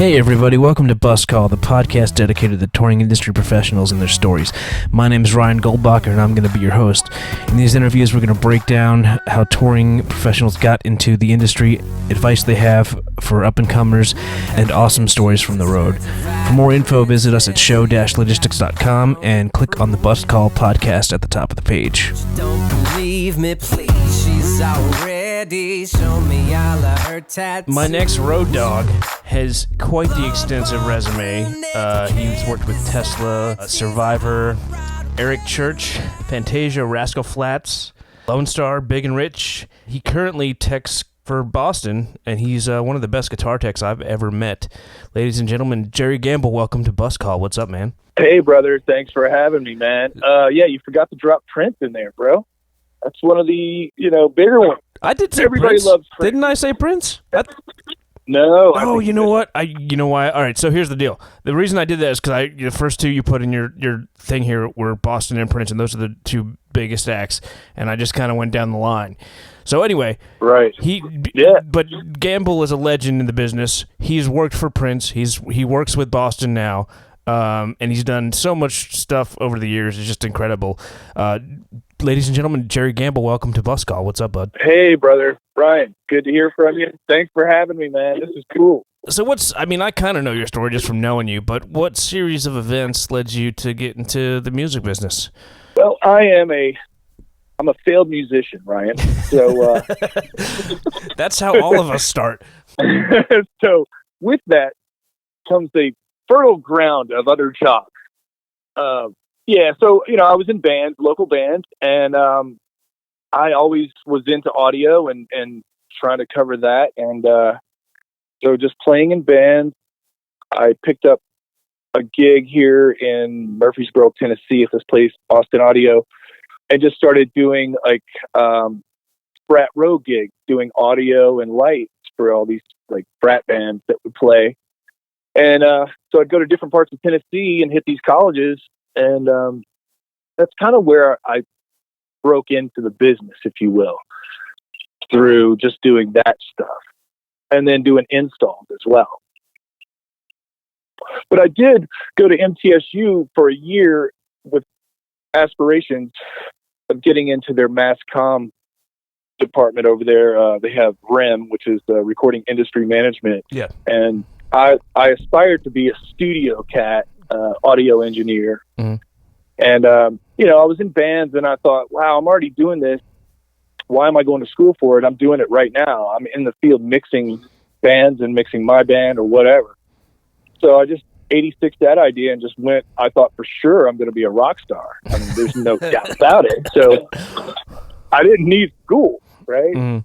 Hey everybody, welcome to Bus Call, the podcast dedicated to the touring industry professionals and their stories. My name is Ryan Goldbacher and I'm going to be your host. In these interviews we're going to break down how touring professionals got into the industry, advice they have for up-and-comers, and awesome stories from the road. For more info, visit us at show-logistics.com and click on the Bus Call podcast at the top of the page. Don't believe me, please, she's already shown me all of her tattoos. My next road dog has quite the extensive resume. He's worked with Tesla, Survivor, Eric Church, Fantasia, Rascal Flatts, Loanstar, Big and Rich. He currently techs for Boston, and he's one of the best guitar techs I've ever met. Ladies and gentlemen, Jerry Gamble, welcome to Bus Call. What's up, man? Hey, brother. Thanks for having me, man. Yeah, you forgot to drop Prince in there, bro. That's one of the, bigger ones. I did say Everybody Prince. loves Prince. Didn't I say Prince? No. Oh, you know what? You know why? All right, so here's the deal. The reason I did that is because the first two you put in your thing here were Boston and Prince, and those are the two biggest acts, and I just kind of went down the line. So anyway, right. But Gamble is a legend in the business. He's worked for Prince. He works with Boston now, and he's done so much stuff over the years. It's just incredible. Ladies and gentlemen, Jerry Gamble, welcome to Bus Call. What's up, bud? Hey, brother. Ryan, good to hear from you. Thanks for having me, man. This is cool. So I kind of know your story just from knowing you, but what series of events led you to get into the music business? Well, I'm a failed musician, Ryan. So that's how all of us start. So with that comes the fertile ground of other jobs. Yeah, so, I was in bands, local bands, and I always was into audio and trying to cover that. And so just playing in bands, I picked up a gig here in Murfreesboro, Tennessee at this place, Austin Audio, and just started doing frat row gigs, doing audio and lights for all these frat bands that would play. And so I'd go to different parts of Tennessee and hit these colleges. And that's kind of where I broke into the business, if you will, through just doing that stuff and then doing installs as well. But I did go to MTSU for a year with aspirations of getting into their mass comm department over there. They have REM, which is Recording Industry Management. Yeah. And I aspired to be a studio cat. Audio engineer. Mm-hmm. And, I was in bands and I thought, wow, I'm already doing this. Why am I going to school for it? I'm doing it right now. I'm in the field mixing bands and mixing my band or whatever. So I just 86'd that idea and just went, I thought for sure I'm going to be a rock star. I mean, there's no doubt about it. So I didn't need school, right? Mm-hmm.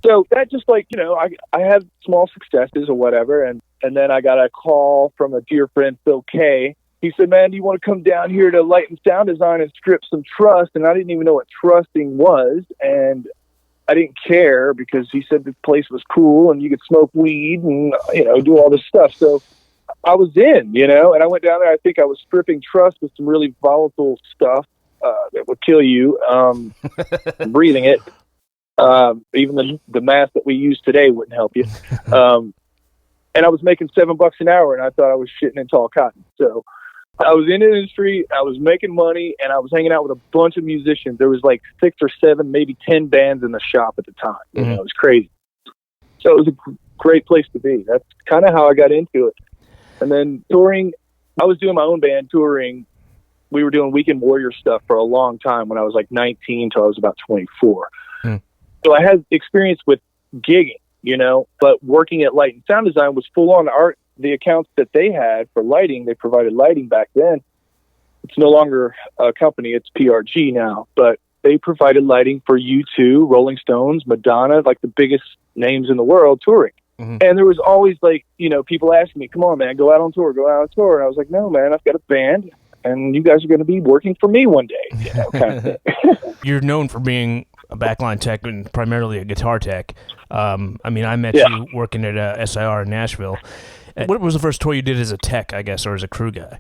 So that just I had small successes or whatever. And then I got a call from a dear friend, Phil Kay. He said, man, do you want to come down here to Light and Sound Design and strip some trust? And I didn't even know what trusting was. And I didn't care because he said the place was cool and you could smoke weed and, do all this stuff. So I was in, and I went down there. I think I was stripping truss with some really volatile stuff that would kill you, breathing it. Even the mask that we use today wouldn't help you. And I was making $7 an hour and I thought I was shitting in tall cotton. So I was in the industry, I was making money, and I was hanging out with a bunch of musicians. There was 6 or 7, maybe 10 bands in the shop at the time. Mm-hmm. It was crazy. So it was a great place to be. That's kind of how I got into it. And then touring, I was doing my own band touring. We were doing Weekend Warrior stuff for a long time when I was 19 till I was about 24. So I had experience with gigging, but working at Light and Sound Design was full on art. The accounts that they had for lighting, they provided lighting back then. It's no longer a company, it's PRG now, but they provided lighting for U2, Rolling Stones, Madonna, the biggest names in the world touring. Mm-hmm. And there was always people asking me, come on, man, go out on tour. And I was like, no, man, I've got a band and you guys are going to be working for me one day. Kind of thing. You're known for being a backline tech and primarily a guitar tech. I met you working at SIR in Nashville. What was the first tour you did as a tech, I guess, or as a crew guy?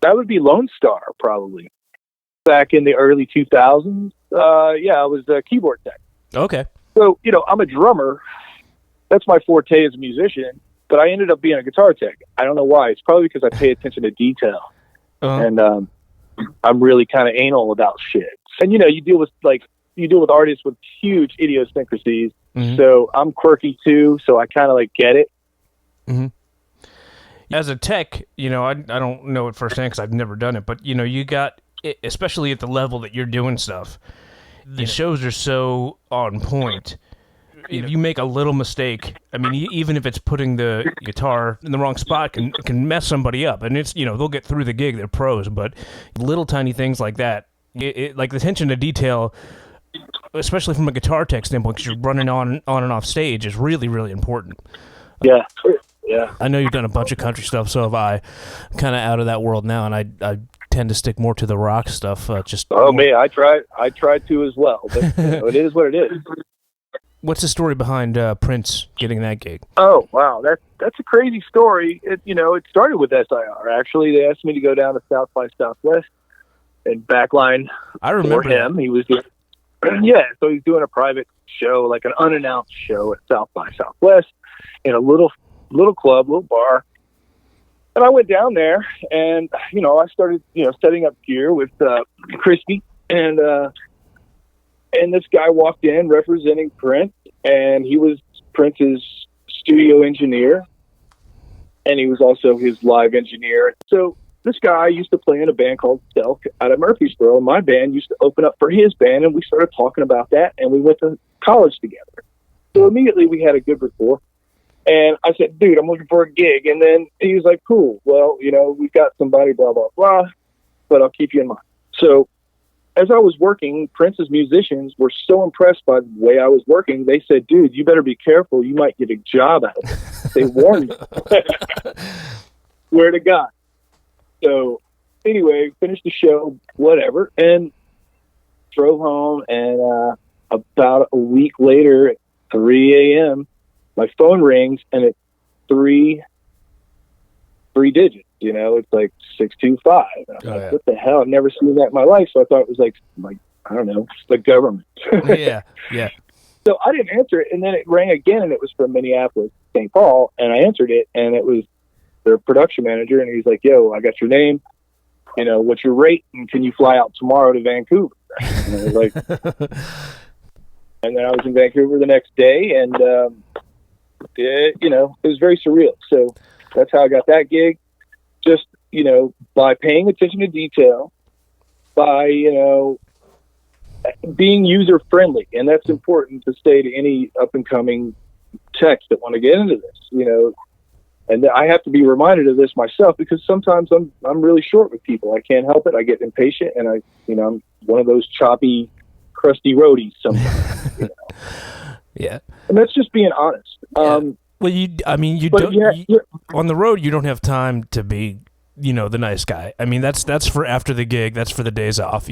That would be Loanstar, probably. Back in the early 2000s. I was a keyboard tech. Okay. So, I'm a drummer. That's my forte as a musician. but I ended up being a guitar tech. I don't know why. It's probably because I pay attention to detail. And I'm really kind of anal about shit. And, you deal with artists with huge idiosyncrasies. Mm-hmm. So I'm quirky too. So I kind of get it. Mm-hmm. As a tech, I don't know it firsthand because I've never done it, but you got, especially at the level that you're doing stuff, the shows are so on point. If you make a little mistake, I mean, even if it's putting the guitar in the wrong spot, can mess somebody up. And it's, they'll get through the gig, they're pros, but little tiny things like that, like the attention to detail, especially from a guitar tech standpoint, because you're running on and off stage, is really, really important. Yeah. Yeah. I know you've done a bunch of country stuff, so have I. I'm kind of out of that world now, and I tend to stick more to the rock stuff. Man, I tried to as well, but it is what it is. What's the story behind Prince getting that gig? Oh, wow. That's a crazy story. It started with SIR. Actually, they asked me to go down to South by Southwest and backline for him. He was doing, so he's doing a private show, like an unannounced show at South by Southwest in a little club, little bar. And I went down there and, I started, setting up gear with Crispy and this guy walked in representing Prince, and he was Prince's studio engineer, and he was also his live engineer. So this guy used to play in a band called Selk out of Murfreesboro, and my band used to open up for his band, and we started talking about that, and we went to college together. So immediately we had a good rapport. And I said, dude, I'm looking for a gig. And then he was like, cool. Well, we've got somebody, blah, blah, blah, but I'll keep you in mind. So as I was working, Prince's musicians were so impressed by the way I was working. They said, dude, you better be careful. You might get a job out of it. They warned me. Swear to God. So anyway, finished the show, whatever, and drove home. And about a week later at 3 a.m., my phone rings, and it's three digits. It's like 625. And I'm like, what the hell? I've never seen that in my life. So I thought it was like I don't know, the government. Yeah. So I didn't answer it, and then it rang again, and it was from Minneapolis, St. Paul, and I answered it, and it was their production manager, and he's like, yo, I got your name. What's your rate, and can you fly out tomorrow to Vancouver? And I was like, and then I was in Vancouver the next day, and it was very surreal. So that's how I got that gig. Just, by paying attention to detail, by, being user friendly. And that's important to say to any up and coming techs that want to get into this, and I have to be reminded of this myself, because sometimes I'm really short with people. I can't help it. I get impatient, and I'm one of those choppy, crusty roadies sometimes. Yeah. And that's just being honest. Well, on the road, you don't have time to be, the nice guy. I mean, that's for after the gig. That's for the days off,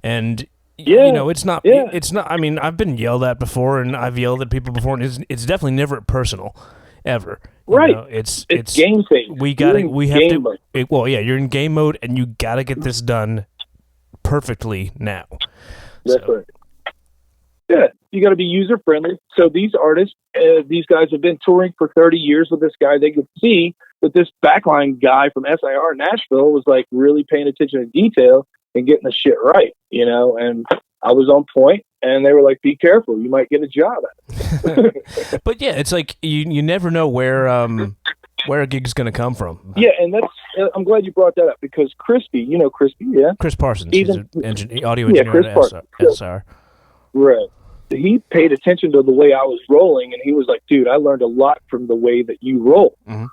and it's not, I mean, I've been yelled at before, and I've yelled at people before, and it's definitely never personal, ever. Right. It's game phase. You're in game mode, and you got to get this done perfectly now. That's right. Yeah, you got to be user friendly. So these artists, these guys have been touring for 30 years with this guy. They could see that this backline guy from SIR Nashville was really paying attention to detail and getting the shit right, and I was on point, and they were like, be careful, you might get a job at it. But yeah, it's like you never know where a gig's going to come from. Yeah, and I'm glad you brought that up, because Crispy, Crispy, yeah? Chris Parsons, he's an audio engineer at SIR. Right. He paid attention to the way I was rolling, and he was like, dude, I learned a lot from the way that you roll. Mm-hmm.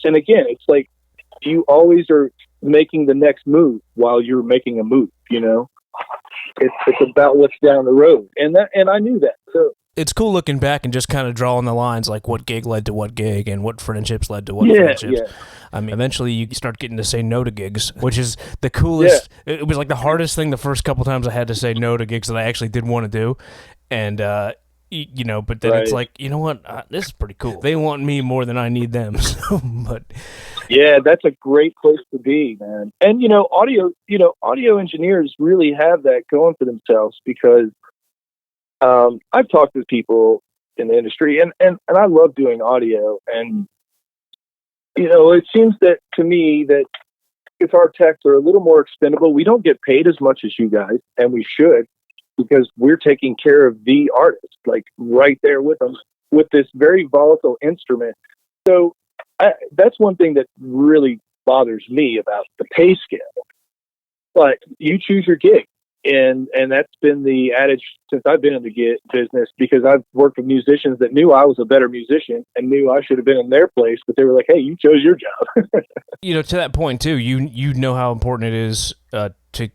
And again, it's like you always are making the next move while you're making a move, It's about what's down the road. And I knew that. So it's cool looking back and just kind of drawing the lines, like what gig led to what gig and what friendships led to what friendships. Yeah. I mean, eventually you start getting to say no to gigs, which is the coolest. Yeah. It was like the hardest thing the first couple times I had to say no to gigs that I actually did want to do. And, but then it's like, you know what? This is pretty cool. They want me more than I need them. But yeah, that's a great place to be, man. And, audio engineers really have that going for themselves, because I've talked to people in the industry, and I love doing audio, and it seems that to me that guitar techs are a little more expendable. We don't get paid as much as you guys, and we should, because we're taking care of the artist, like right there with them, with this very volatile instrument. So that's one thing that really bothers me about the pay scale. But you choose your gig. And that's been the adage since I've been in the gig business, because I've worked with musicians that knew I was a better musician and knew I should have been in their place, but they were like, hey, you chose your job. To that point too, you know how important it is to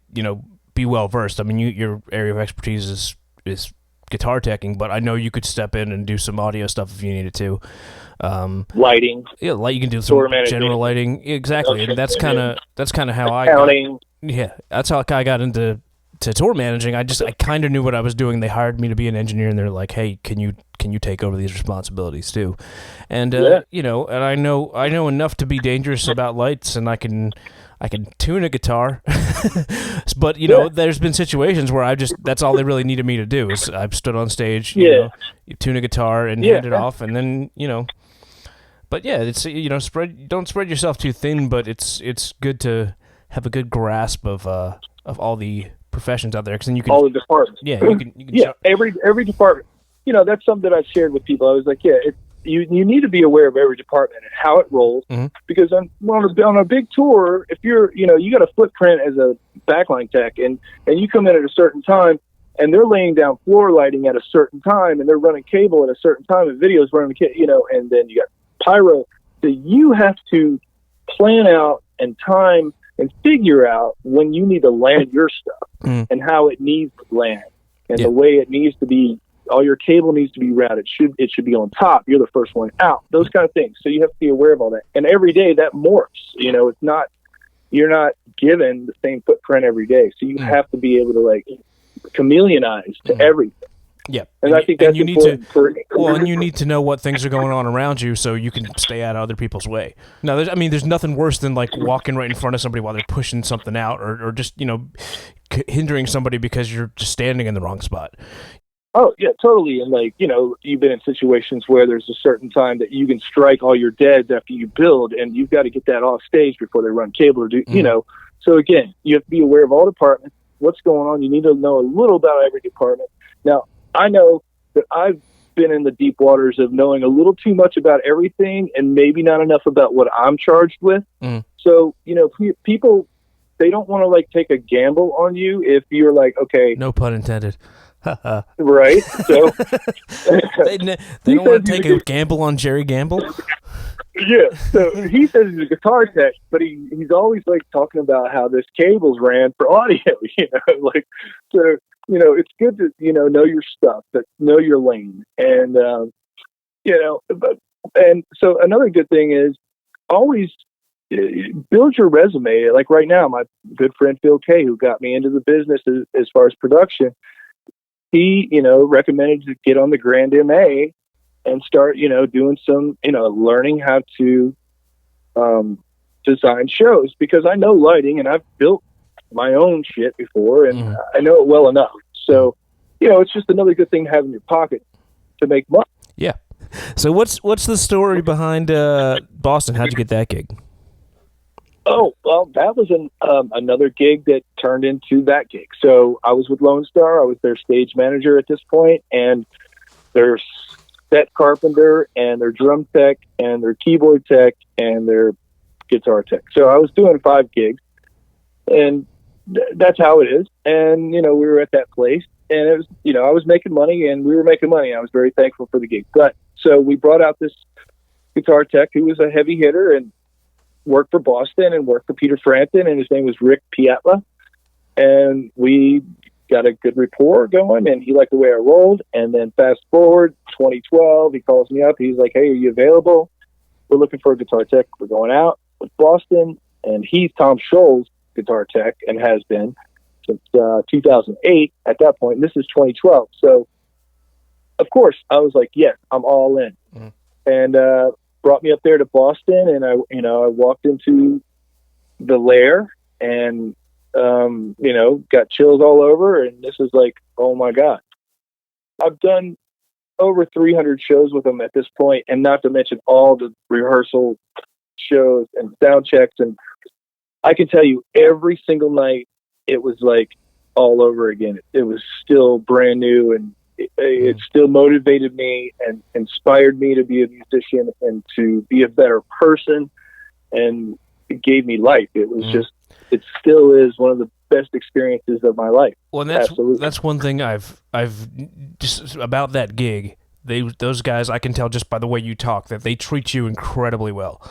be well versed. I mean, your area of expertise is guitar teching, but I know you could step in and do some audio stuff if you needed to. Lighting, you can do some general lighting, exactly, and that's kind of how I got, that's how I got into tour managing. I kind of knew what I was doing. They hired me to be an engineer, and they're like, hey, can you take over these responsibilities too? And and I know enough to be dangerous about lights, and I can tune a guitar. But there's been situations where that's all they really needed me to do is I've stood on stage, you tune a guitar and hand it off, and then but yeah, it's don't spread yourself too thin, but it's good to have a good grasp of all the professions out there, because then you can all the departments. Yeah, you can every department. That's something that I've shared with people. I was like, you need to be aware of every department and how it rolls, because on a big tour, if you're you got a footprint as a backline tech, and you come in at a certain time, and they're laying down floor lighting at a certain time, and they're running cable at a certain time, and videos running and then you got pyro. So you have to plan out and time and figure out when you need to land your stuff and how it needs to land and the way it needs to be. All your cable needs to be routed. It should be on top. You're the first one out. Those kind of things. So you have to be aware of all that. And every day that morphs. It's not, you're not given the same footprint every day. So you have to be able to chameleonize to everything. Yeah, and I think that's important. And you need to know what things are going on around you, so you can stay out of other people's way. Now, there's nothing worse than walking right in front of somebody while they're pushing something out, or just hindering somebody because you're just standing in the wrong spot. Oh yeah, totally. And you've been in situations where there's a certain time that you can strike all your deads after you build, and you've got to get that off stage before they run cable or do. So again, you have to be aware of all departments, what's going on. You need to know a little about every department. Now, I know that I've been in the deep waters of knowing a little too much about everything and maybe not enough about what I'm charged with. So, people, they don't want to take a gamble on you if you're okay. No pun intended. Right. So they don't want to take a gamble on Jerry Gamble. Yeah. So he says he's a guitar tech, but he's always talking about how this cable's ran for audio, so. It's good to, know your stuff, but know your lane. And, and so another good thing is always build your resume. Like right now, my good friend Phil Kay, who got me into the business as far as production, he, recommended to get on the Grand MA and start, doing some, learning how to design shows, because I know lighting and I've built my own shit before, and I know it well enough. So, it's just another good thing to have in your pocket to make money. Yeah. So what's the story behind Boston? How'd you get that gig? Oh, well, that was another gig that turned into that gig. So I was with Loanstar. I was their stage manager at this point, and their set carpenter and their drum tech and their keyboard tech and their guitar tech. So I was doing 5 gigs, and that's how it is. And, we were at that place, and it was, I was making money and we were making money. I was very thankful for the gig. But so we brought out this guitar tech who was a heavy hitter and worked for Boston and worked for Peter Frampton, and his name was Rick Piatla. And we got a good rapport going, and he liked the way I rolled. And then fast forward 2012, he calls me up. He's like, hey, are you available? We're looking for a guitar tech. We're going out with Boston. And he's Tom Scholl's guitar tech and has been since 2008 at that point. And this is 2012. So, of course, I was like, yes, I'm all in. And brought me up there to Boston, and I walked into the lair and, got chills all over. And this is like, oh my God. I've done over 300 shows with them at this point, and not to mention all the rehearsal shows and sound checks. And I can tell you every single night, it was like all over again. It was still brand new, and it still motivated me and inspired me to be a musician and to be a better person. And it gave me life. It was just, it still is one of the best experiences of my life. Well, and that's one thing I've just about that gig. Those guys, I can tell just by the way you talk that they treat you incredibly well,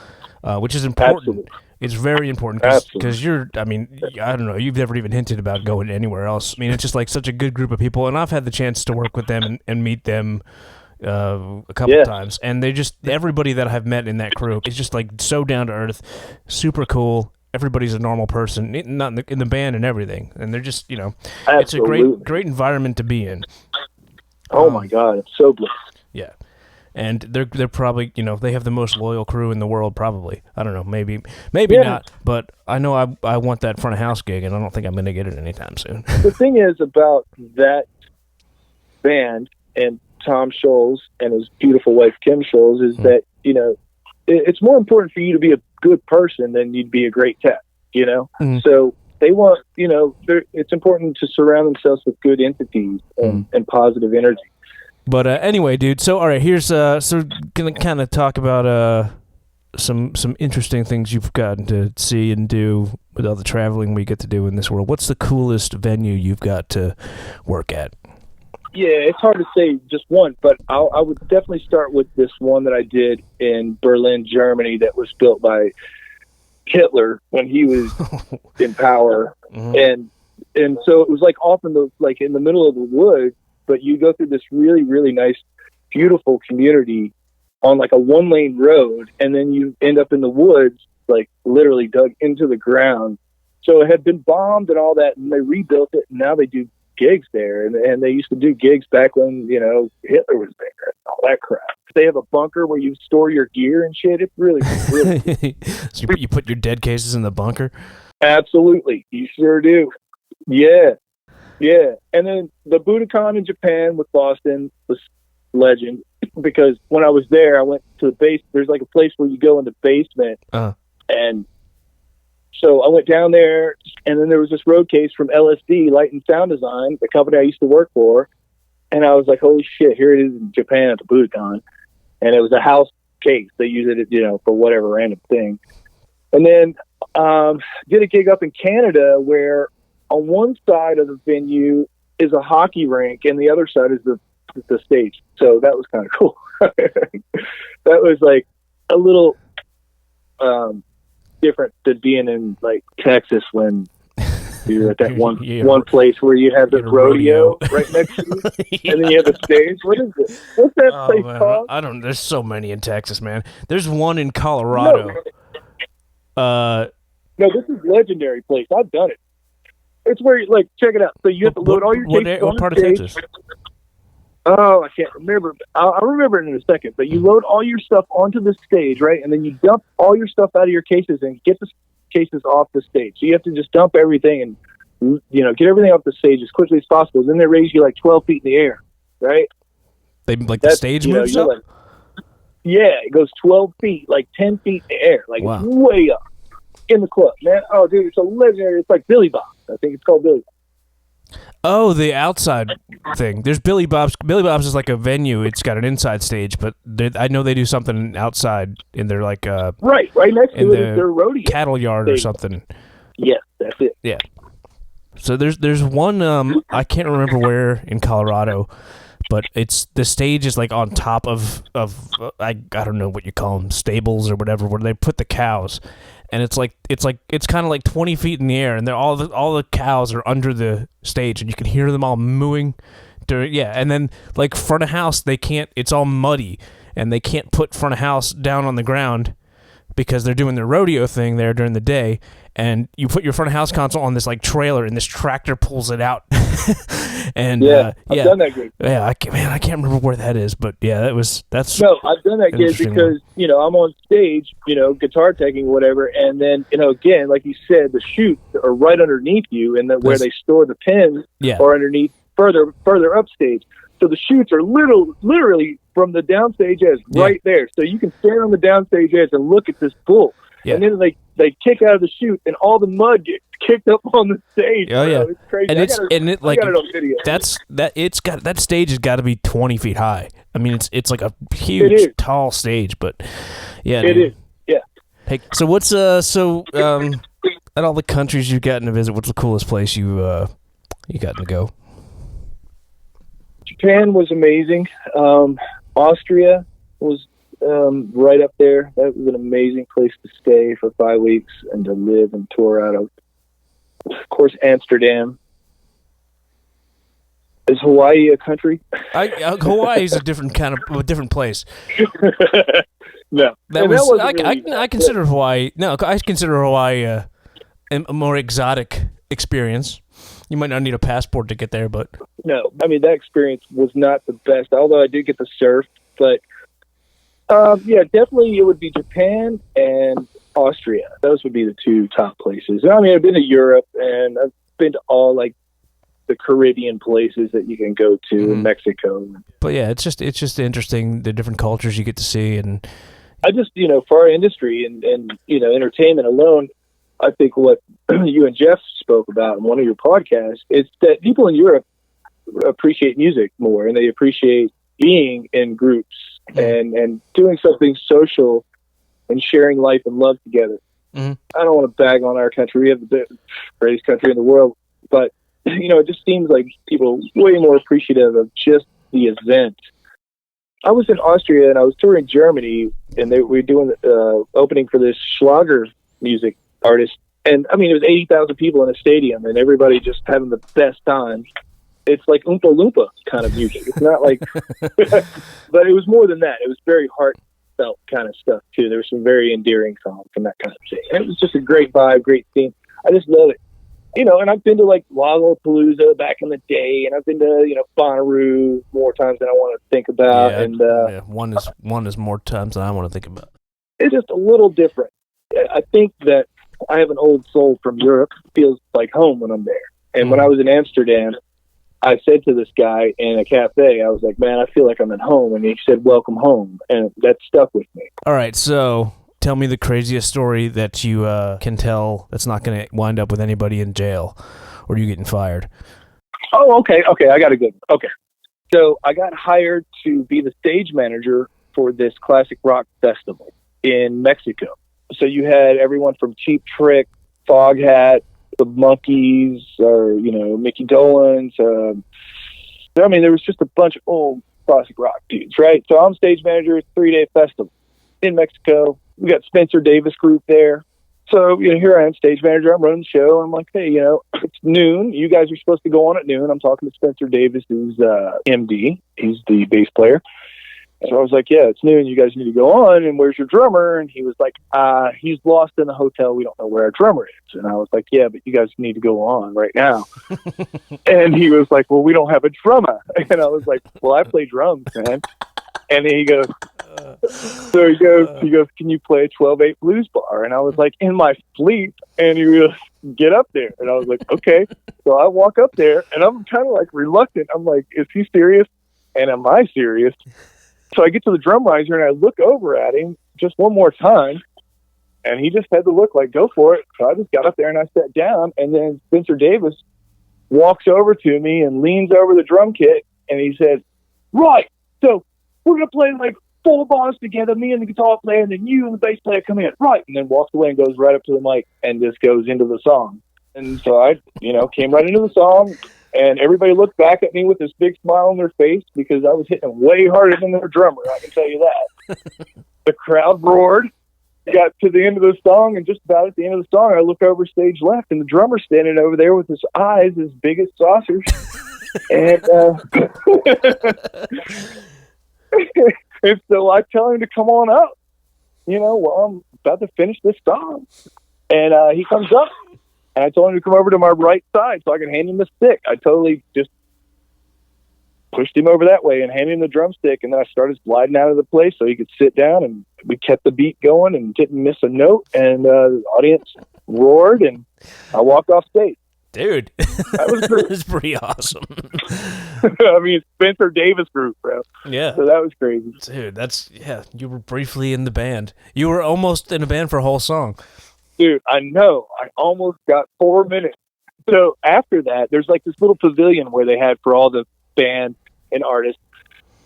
which is important. Absolutely. It's very important because you're, I mean, I don't know, you've never even hinted about going anywhere else. I mean, it's just like such a good group of people, and I've had the chance to work with them and meet them a couple times, and they just, everybody that I've met in that crew is just like so down to earth, super cool. Everybody's a normal person, not in the band and everything, and they're just, you know, it's a great environment to be in. Oh my God, it's so blessed. Yeah. And they're probably, you know, they have the most loyal crew in the world, probably. I don't know, maybe not, but I know I want that front of house gig, and I don't think I'm going to get it anytime soon. The thing is about that band and Tom Scholes and his beautiful wife Kim Scholes is that, you know, it's more important for you to be a good person than you'd be a great tech, you know? So they want, you know, it's important to surround themselves with good entities and positive energy. But anyway, dude, so all right, here's so gonna kind of talk about some interesting things you've gotten to see and do with all the traveling we get to do in this world. What's the coolest venue you've got to work at? Yeah, it's hard to say just one, but I would definitely start with this one that I did in Berlin, Germany, that was built by Hitler when he was in power, and so it was like off in the middle of the woods. But you go through this really, really nice, beautiful community on like a 1-lane road, and then you end up in the woods, like literally dug into the ground. So it had been bombed and all that, and they rebuilt it, and now they do gigs there. And they used to do gigs back when, you know, Hitler was there and all that crap. They have a bunker where you store your gear and shit. It's really, really So you put your dead cases in the bunker? Absolutely. You sure do. Yeah. Yeah, and then the Budokan in Japan with Boston was legend, because when I was there, I went to the base. There's like a place where you go in the basement, and so I went down there, and then there was this road case from LSD, Light and Sound Design, the company I used to work for, and I was like, holy shit, here it is in Japan at the Budokan, and it was a house case. They use it, you know, for whatever random thing. And then did a gig up in Canada where on one side of the venue is a hockey rink, and the other side is the stage. So that was kind of cool. That was like a little different than being in like Texas when you're at that one place where you have the rodeo right next to you, and then you have the stage. What is it? What's that place called? I don't. There's so many in Texas, man. There's one in Colorado. No, this is legendary place. I've done it. It's where, like, check it out. So you have to load all your cases on part the stage. of Texas? Oh, I can't remember. I'll remember it in a second. But you load all your stuff onto the stage, right? And then you dump all your stuff out of your cases and get the cases off the stage. So you have to just dump everything and, you know, get everything off the stage as quickly as possible. And then they raise you like 12 feet in the air, right? The stage moves up? Like, yeah, it goes 12 feet, like 10 feet in the air, like way up in the club, man. Oh, dude, it's a legendary. It's like Billy Bob. I think it's called Billy Bob. Oh, the outside thing. There's Billy Bob's. Billy Bob's is like a venue. It's got an inside stage, but I know they do something outside in their like right next to it is their rodeo cattle yard or something. Yes, that's it. Yeah. So there's one I can't remember where in Colorado, but it's the stage is like on top of I don't know what you call them, stables or whatever, where they put the cows. And it's kind of like 20 feet in the air, and they're all the cows are under the stage, and you can hear them all mooing. And then like front of house, they can't. It's all muddy, and they can't put front of house down on the ground because they're doing their rodeo thing there during the day. And you put your front of house console on this like trailer, and this tractor pulls it out. And I've done that gig. Yeah, I can't remember where that is, but yeah, that's. No, I've done that gig because you know I'm on stage, you know, guitar taking whatever, and then you know again, like you said, the chutes are right underneath you, and then where they store the pins are underneath further upstage. So the chutes are literally from the downstage edge right there. So you can stand on the downstage edge and look at this bull. Yeah. And then they kick out of the chute, and all the mud gets kicked up on the stage. Oh yeah, it's crazy. And I got it on video. That stage has got to be 20 feet high. I mean, it's like a huge, tall stage, but yeah, it is. Yeah. Hey, so what's at all the countries you've gotten to visit, what's the coolest place you gotten to go? Japan was amazing. Austria was right up there. That was an amazing place to stay for 5 weeks and to live and tour out of. Of course, Amsterdam. Is Hawaii a country? Hawaii is a different place. No, I consider Hawaii. No, I consider Hawaii a more exotic experience. You might not need a passport to get there, but no, I mean that experience was not the best. Although I did get to surf, but yeah, definitely it would be Japan and Austria. Those would be the two top places. I mean, I've been to Europe and I've been to all like the Caribbean places that you can go to in Mexico. But yeah, it's just interesting the different cultures you get to see. And I just, for our industry and entertainment alone, I think what you and Jeff spoke about in one of your podcasts is that people in Europe appreciate music more, and they appreciate being in groups and doing something social and sharing life and love together. I don't want to bag on our country. We have the greatest country in the world, but it just seems like people are way more appreciative of just the event. I was in Austria and I was touring Germany, and we were doing opening for this Schlager music artist. And I mean, it was 80,000 people in a stadium and everybody just having the best time. It's like Oompa Loompa kind of music. It's not like, but it was more than that. It was very heartfelt kind of stuff too. There were some very endearing songs and that kind of thing. And it was just a great vibe, great theme. I just love it. And I've been to like Lollapalooza back in the day, and I've been to, Bonnaroo more times than I want to think about. Yeah, one is more times than I want to think about. It's just a little different. I think that I have an old soul from Europe. It feels like home when I'm there. And when I was in Amsterdam, I said to this guy in a cafe, I was like, man, I feel like I'm at home. And he said, welcome home. And that stuck with me. All right, so tell me the craziest story that you can tell that's not going to wind up with anybody in jail or you getting fired. Oh, okay, I got a good one. Okay. So I got hired to be the stage manager for this classic rock festival in Mexico. So you had everyone from Cheap Trick, Foghat, the Monkees, or, Mickey Dolenz. I mean, there was just a bunch of old classic rock dudes, right? So I'm stage manager, 3-day festival in Mexico. We got Spencer Davis Group there. So, here I am, stage manager. I'm running the show. I'm like, hey, it's noon. You guys are supposed to go on at noon. I'm talking to Spencer Davis, who's MD. He's the bass player. So I was like, yeah, it's noon. You guys need to go on. And where's your drummer? And he was like, he's lost in the hotel. We don't know where our drummer is. And I was like, yeah, but you guys need to go on right now. And he was like, well, we don't have a drummer. And I was like, well, I play drums, man. And then he goes, can you play a 12/8 blues bar? And I was like, in my sleep. And he goes, get up there. And I was like, okay. So I walk up there, and I'm kind of like reluctant. I'm like, is he serious? And am I serious? So I get to the drum riser, and I look over at him just one more time, and he just had to look like, go for it. So I just got up there, and I sat down, and then Spencer Davis walks over to me and leans over the drum kit, and he says, right, so we're going to play like 4 bars together, me and the guitar player, and then you and the bass player come in. Right. And then walks away and goes right up to the mic and just goes into the song. And so I, came right into the song, and everybody looked back at me with this big smile on their face because I was hitting way harder than their drummer. I can tell you that. The crowd roared, got to the end of the song, and just about at the end of the song, I look over stage left, and the drummer's standing over there with his eyes as big as saucers. And, and so I tell him to come on up, while I'm about to finish this song. And he comes up, and I told him to come over to my right side so I could hand him the stick. I totally just pushed him over that way and handed him the drumstick, and then I started sliding out of the place so he could sit down, and we kept the beat going and didn't miss a note, and the audience roared, and I walked off stage. Dude, that was pretty awesome. I mean, Spencer Davis group, bro. Yeah. So that was crazy. Dude, you were briefly in the band. You were almost in a band for a whole song. Dude, I know. I almost got 4 minutes. So after that, there's like this little pavilion where they had for all the band and artists,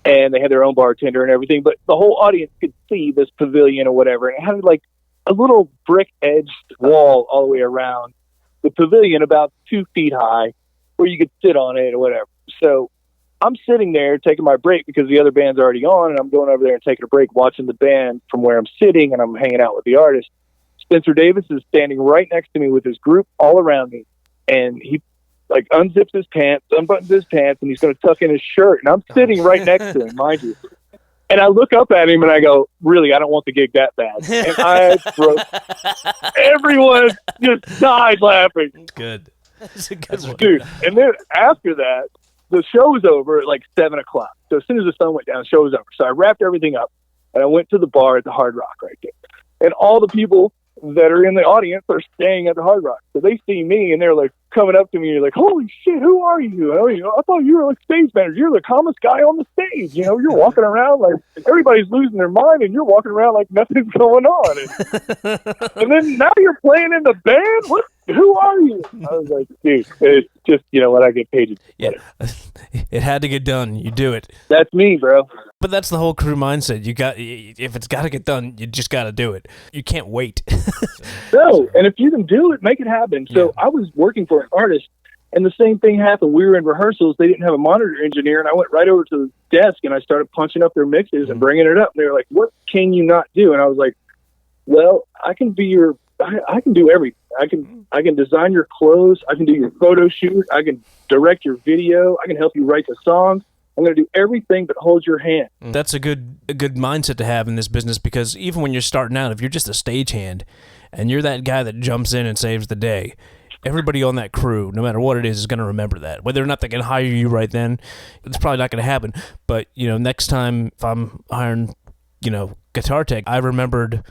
and they had their own bartender and everything, but the whole audience could see this pavilion or whatever, and it had like a little brick-edged wall all the way around the pavilion about 2 feet high where you could sit on it or whatever. So I'm sitting there taking my break because the other band's already on, and I'm going over there and taking a break watching the band from where I'm sitting, and I'm hanging out with the artist. Spencer Davis is standing right next to me with his group all around me, and he like unzips his pants, unbuttons his pants, and he's going to tuck in his shirt, and I'm sitting right next to him, mind you. And I look up at him and I go, really, I don't want the gig that bad. And I broke. Everyone just died laughing. Good. That's a good one. Dude, and then after that, the show was over at like 7 o'clock. So as soon as the sun went down, the show was over. So I wrapped everything up and I went to the bar at the Hard Rock right there. And all the people that are in the audience are staying at the Hard Rock. So they see me and they're like coming up to me and you're like, holy shit, who are you? And I thought you were like stage manager. You're the calmest guy on the stage. You know, you're walking around like everybody's losing their mind and you're walking around like nothing's going on. And then now you're playing in the band? What? Who are you? I was like, dude, it's just, you know what, I get paid. Yeah, it had to get done. You do it. That's me, bro. But that's the whole crew mindset. If it's got to get done, you just got to do it. You can't wait. No, and if you can do it, make it happen. So I was working for an artist, and the same thing happened. We were in rehearsals. They didn't have a monitor engineer, and I went right over to the desk, and I started punching up their mixes and bringing it up. And they were like, what can you not do? And I was like, well, I can do everything. I can design your clothes. I can do your photo shoot. I can direct your video. I can help you write the songs. I'm going to do everything but hold your hand. That's a good mindset to have in this business, because even when you're starting out, if you're just a stagehand and you're that guy that jumps in and saves the day, everybody on that crew, no matter what it is going to remember that. Whether or not they can hire you right then, it's probably not going to happen. But, you know, next time if I'm hiring, you know, guitar tech, I remembered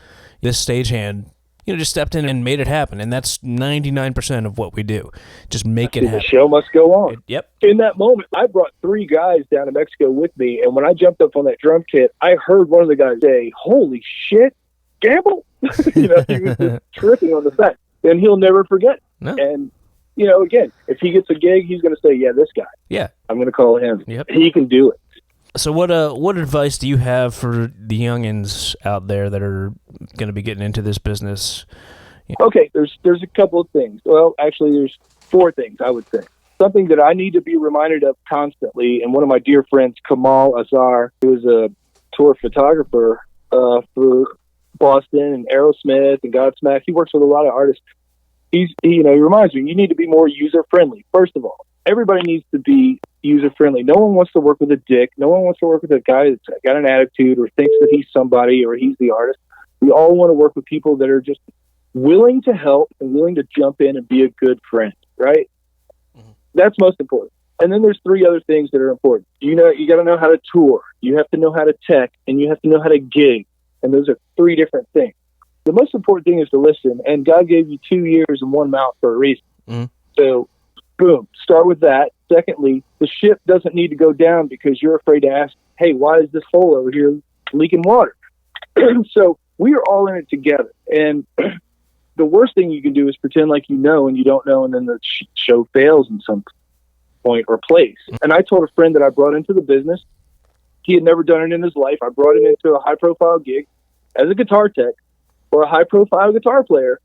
this stagehand, you know, just stepped in and made it happen. And that's 99% of what we do. Just make it happen. The show must go on. Yep. In that moment, I brought 3 guys down to Mexico with me. And when I jumped up on that drum kit, I heard one of the guys say, holy shit, Gamble? You know, he was just tripping on the fact. And he'll never forget. No. And, you know, again, if he gets a gig, he's going to say, yeah, this guy. Yeah. I'm going to call him. Yep. He can do it. So what advice do you have for the youngins out there that are going to be getting into this business? Okay, there's a couple of things. Well, actually, there's 4 things, I would say. Something that I need to be reminded of constantly, and one of my dear friends, Kamal Azar, who is a tour photographer for Boston and Aerosmith and Godsmack. He works with a lot of artists. He reminds me, you need to be more user-friendly. First of all, everybody needs to be user-friendly. No one wants to work with a dick. No one wants to work with a guy that's got an attitude or thinks that he's somebody or he's the artist. We all want to work with people that are just willing to help and willing to jump in and be a good friend, right? Mm-hmm. That's most important. And then there's 3 other things that are important. You got to know how to tour. You have to know how to tech, and you have to know how to gig. And those are 3 different things. The most important thing is to listen, and God gave you 2 ears and 1 mouth for a reason. Mm-hmm. So, boom, start with that. Secondly, the ship doesn't need to go down because you're afraid to ask, hey, why is this hole over here leaking water? So we are all in it together. And the worst thing you can do is pretend like you know and you don't know, and then the show fails in some point or place. And I told a friend that I brought into the business. He had never done it in his life. I brought him into a high-profile gig as a guitar tech or a high-profile guitar player.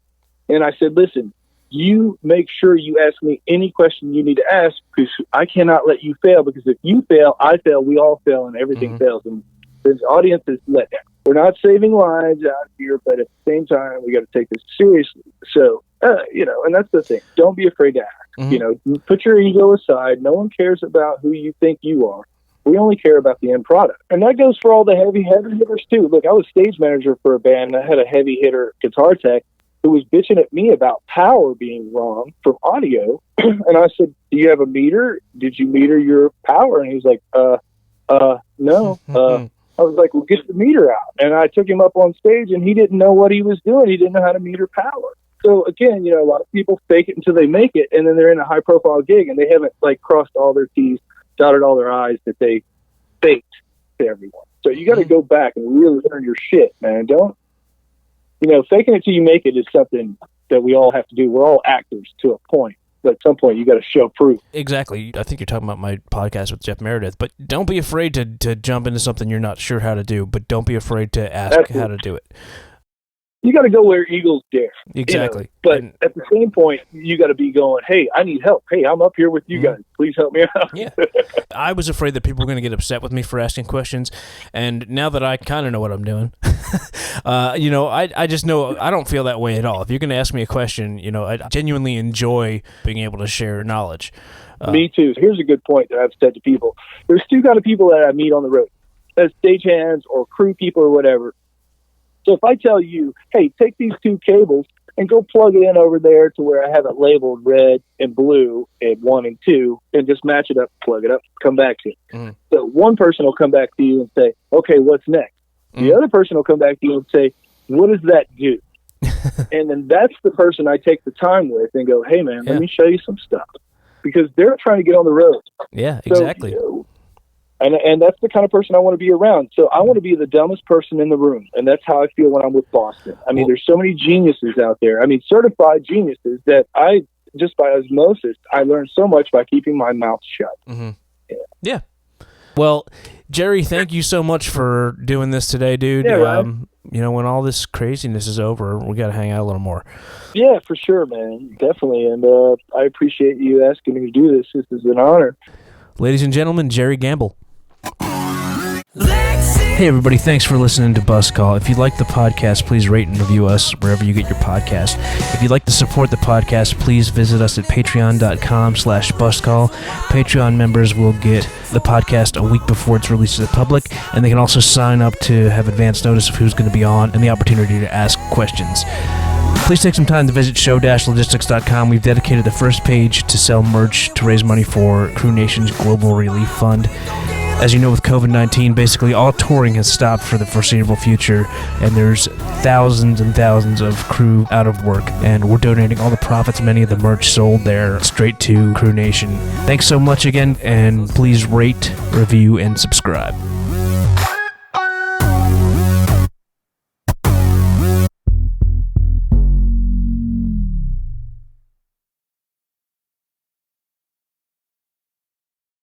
And I said, listen, you make sure you ask me any question you need to ask, because I cannot let you fail, because if you fail, I fail, we all fail, and everything fails. And the audience is let down. We're not saving lives out here, but at the same time, we got to take this seriously. So, and that's the thing. Don't be afraid to ask. Mm-hmm. Put your ego aside. No one cares about who you think you are. We only care about the end product. And that goes for all the heavy hitters, too. Look, I was stage manager for a band, and I had a heavy hitter guitar tech who was bitching at me about power being wrong from audio. And I said, do you have a meter? Did you meter your power? And he was like, no. I was like, well, get the meter out. And I took him up on stage, and he didn't know what he was doing. He didn't know how to meter power. So again, a lot of people fake it until they make it, and then they're in a high profile gig and they haven't like crossed all their T's, dotted all their I's that they faked to everyone. So you got to go back and really learn your shit, man. Don't, faking it till you make it is something that we all have to do. We're all actors to a point. But at some point, you got to show proof. Exactly. I think you're talking about my podcast with Jeff Meredith, but don't be afraid to jump into something you're not sure how to do, but don't be afraid to ask how to do it. You got to go where eagles dare. Exactly. But at the same point, you got to be going, hey, I need help. Hey, I'm up here with you guys. Please help me out. Yeah. I was afraid that people were going to get upset with me for asking questions, and now that I kind of know what I'm doing, I just know I don't feel that way at all. If you're going to ask me a question, I genuinely enjoy being able to share knowledge. Me too. Here's a good point that I've said to people. There's two kind of people that I meet on the road, as stagehands or crew people or whatever. So if I tell you, hey, take these two cables and go plug it in over there to where I have it labeled red and blue and 1 and 2, and just match it up, plug it up, come back to it. Mm-hmm. So one person will come back to you and say, okay, what's next? Mm-hmm. The other person will come back to you and say, what does that do? And then that's the person I take the time with and go, hey, man, let me show you some stuff. Because they're trying to get on the road. Yeah, exactly. So, and that's the kind of person I want to be around. So I want to be the dumbest person in the room. And that's how I feel when I'm with Boston. I mean, there's so many geniuses out there. I mean, certified geniuses that just by osmosis, I learned so much by keeping my mouth shut. Mm-hmm. Yeah. Well, Jerry, thank you so much for doing this today, dude. Yeah, right. When all this craziness is over, we got to hang out a little more. Yeah, for sure, man. Definitely. And I appreciate you asking me to do this. This is an honor. Ladies and gentlemen, Jerry Gamble. Hey everybody, thanks for listening to Bus Call. If you like the podcast, please rate and review us wherever you get your podcast. If you'd like to support the podcast, please visit us at patreon.com/buscall. Patreon members will get the podcast a week before it's released to the public, and they can also sign up to have advance notice of who's going to be on and the opportunity to ask questions. Please take some time to visit show-logistics.com. We've dedicated the first page to sell merch to raise money for Crew Nation's Global Relief Fund. As you know, with COVID-19, basically all touring has stopped for the foreseeable future, and there's thousands and thousands of crew out of work, and we're donating all the profits, many of the merch sold there, straight to Crew Nation. Thanks so much again, and please rate, review, and subscribe.